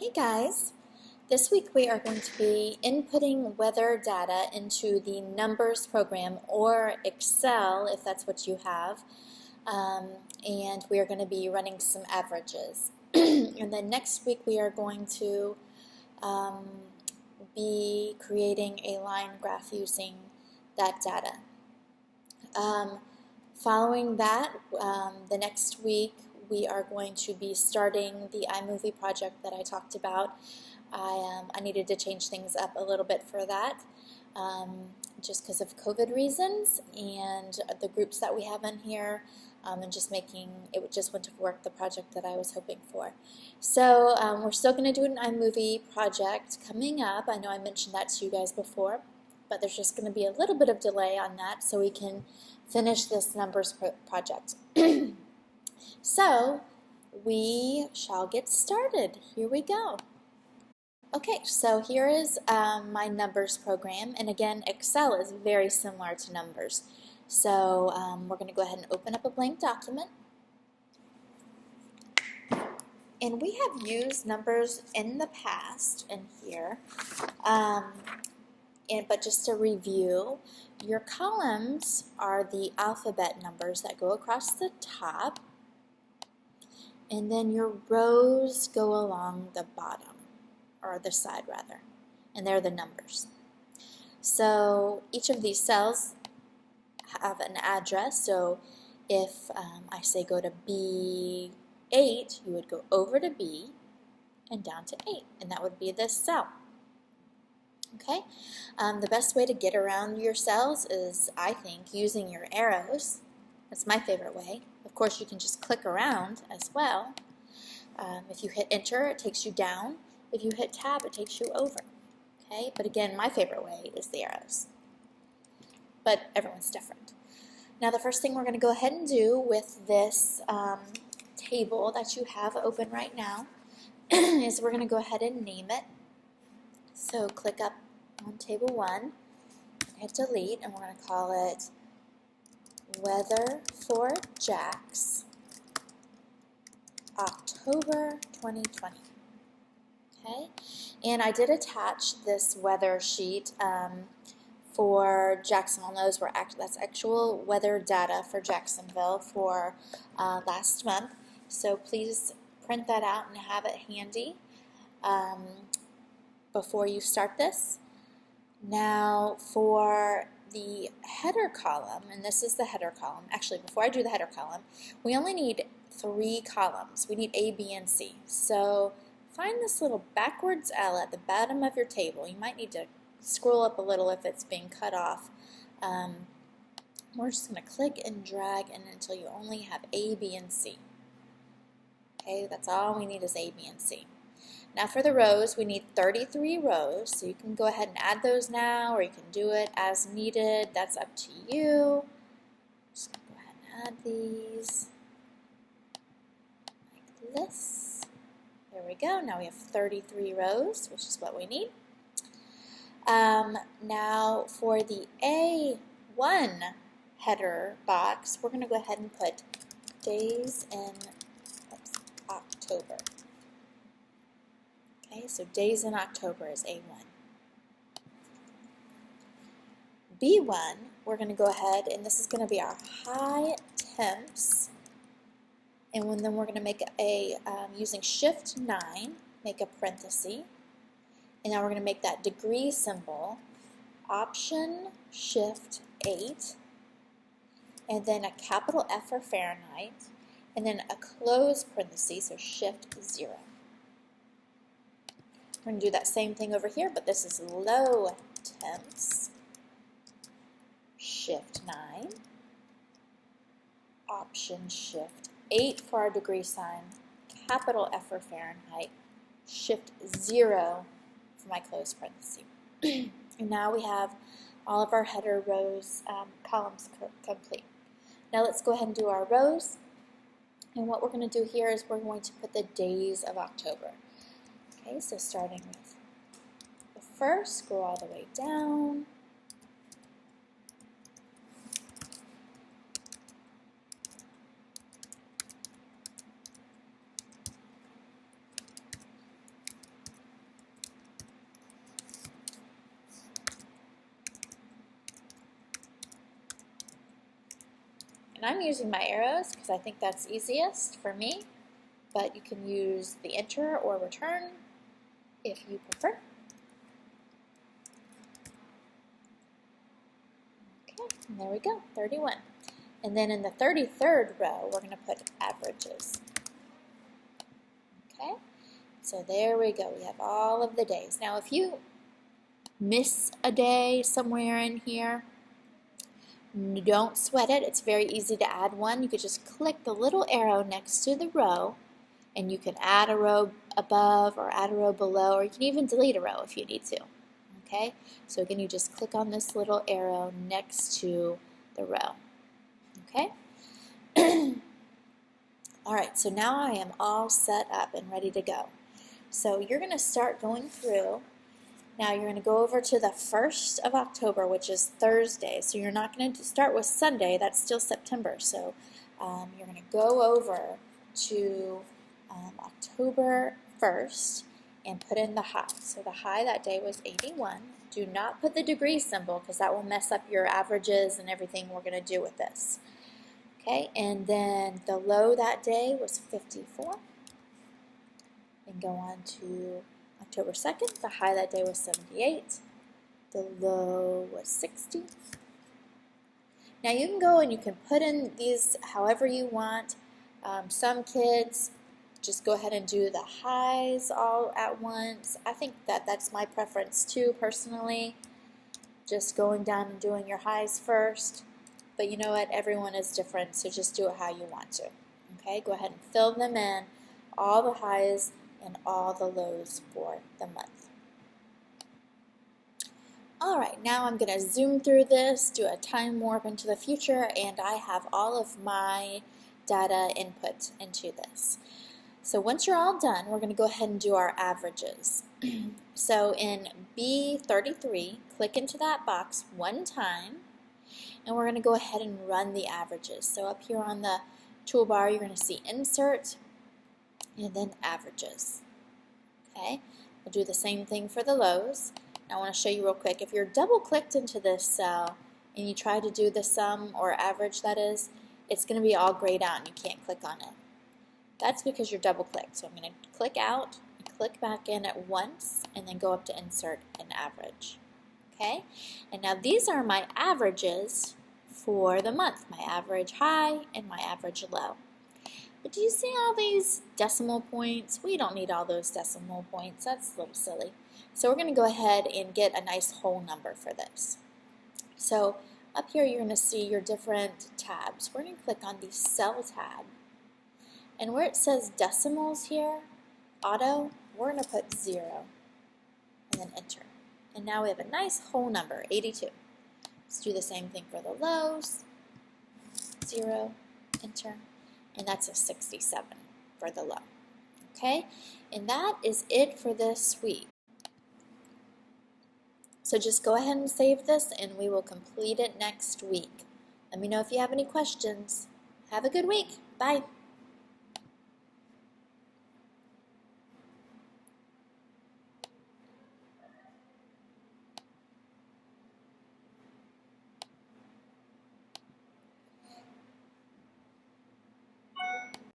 Hey guys, this week we are going to be inputting weather data into the Numbers program or Excel if that's what you have, and we are going to be running some averages. And then next week we are going to be creating a line graph using that data. Following that, the next week we are going to be starting the iMovie project that I talked about. I needed to change things up a little bit for that, just because of COVID reasons and the groups that we have in here, and just making it just wouldn't work the project that I was hoping for. So we're still going to do an iMovie project coming up. I know I mentioned that to you guys before, but there's just going to be a little bit of delay on that so we can finish this numbers project. So we shall get started. Here we go. Okay, so here is my numbers program, and again, Excel is very similar to numbers. So we're going to go ahead and open up a blank document. And we have used numbers in the past in here, but just to review, your columns are the alphabet numbers that go across the top, and then your rows go along the bottom, or the side rather, and they're the numbers. So each of these cells have an address, so if I say go to B8, you would go over to B and down to 8, and that would be this cell. Okay, the best way to get around your cells is, I think, using your arrows. That's my favorite way. Of course, you can just click around as well. If you hit enter, it takes you down. If you hit tab, it takes you over. Okay, but again, my favorite way is the arrows. But everyone's different. Now, the first thing we're going to go ahead and do with this table that you have open right now is we're going to go ahead and name it. So click up on table 1, hit delete, and we're going to call it Weather for Jax, October 2020. Okay, and I did attach this weather sheet for Jacksonville. That's actual weather data for Jacksonville for last month. So please print that out and have it handy before you start this. Now for the header column, and this is the header column. Actually, before I do the header column, we only need 3 columns. We need A, B, and C. So find this little backwards L at the bottom of your table. You might need to scroll up a little if it's being cut off. We're just going to click and drag until you only have A, B, and C. Okay, that's all we need is A, B, and C. Now for the rows, we need 33 rows, so you can go ahead and add those now, or you can do it as needed. That's up to you. Just going to go ahead and add these like this. There we go. Now we have 33 rows, which is what we need. Now for the A1 header box, we're going to go ahead and put days in October. Okay, so days in October is A1. B1, we're going to go ahead, and this is going to be our high temps. And then we're going to make using Shift 9, make a parenthesis. And now we're going to make that degree symbol, Option Shift 8, and then a capital F for Fahrenheit, and then a close parenthesis, so Shift 0. We're going to do that same thing over here, but this is low temps, Shift 9, Option Shift 8 for our degree sign, capital F for Fahrenheit, Shift 0 for my close parenthesis. And now we have all of our header rows, columns complete. Now let's go ahead and do our rows. And what we're going to do here is we're going to put the days of October. Okay, so starting with the first, go all the way down. And I'm using my arrows because I think that's easiest for me, but you can use the enter or return if you prefer. Okay, and there we go, 31. And then in the 33rd row, we're going to put averages. Okay, so there we go. We have all of the days. Now, if you miss a day somewhere in here, don't sweat it. It's very easy to add one. You could just click the little arrow next to the row, and you can add a row above or add a row below, or you can even delete a row if you need to. Okay, so again, you just click on this little arrow next to the row. Okay. All right, so now I am all set up and ready to go. So you're going to start going through. Now you're going to go over to the 1st of October, which is Thursday. So you're not going to start with Sunday. That's still September. So you're going to go over to October 1st and put in the high. So the high that day was 81. Do not put the degree symbol because that will mess up your averages and everything we're going to do with this. Okay, and then the low that day was 54. Then go on to October 2nd. The high that day was 78. The low was 60. Now you can go and you can put in these however you want. Some kids just go ahead and do the highs all at once. I think that's my preference too, personally. Just going down and doing your highs first. But you know what? Everyone is different, so just do it how you want to. Okay, go ahead and fill them in, all the highs and all the lows for the month. All right, now I'm going to zoom through this, do a time warp into the future, and I have all of my data input into this. So once you're all done, we're going to go ahead and do our averages. So in B33, click into that box one time, and we're going to go ahead and run the averages. So up here on the toolbar, you're going to see Insert, and then Averages. Okay, we'll do the same thing for the lows. Now I want to show you real quick. If you're double-clicked into this cell, and you try to do the sum or average, that is, it's going to be all grayed out, and you can't click on it. That's because you're double-clicked. So I'm going to click out, and click back in at once, and then go up to Insert and Average. Okay, and now these are my averages for the month, my average high and my average low. But do you see all these decimal points? We don't need all those decimal points. That's a little silly. So we're going to go ahead and get a nice whole number for this. So up here you're going to see your different tabs. We're going to click on the Cell tab. And where it says decimals here, auto, we're going to put 0 and then enter. And now we have a nice whole number, 82. Let's do the same thing for the lows. 0, enter, and that's a 67 for the low. Okay, and that is it for this week. So just go ahead and save this, and we will complete it next week. Let me know if you have any questions. Have a good week. Bye.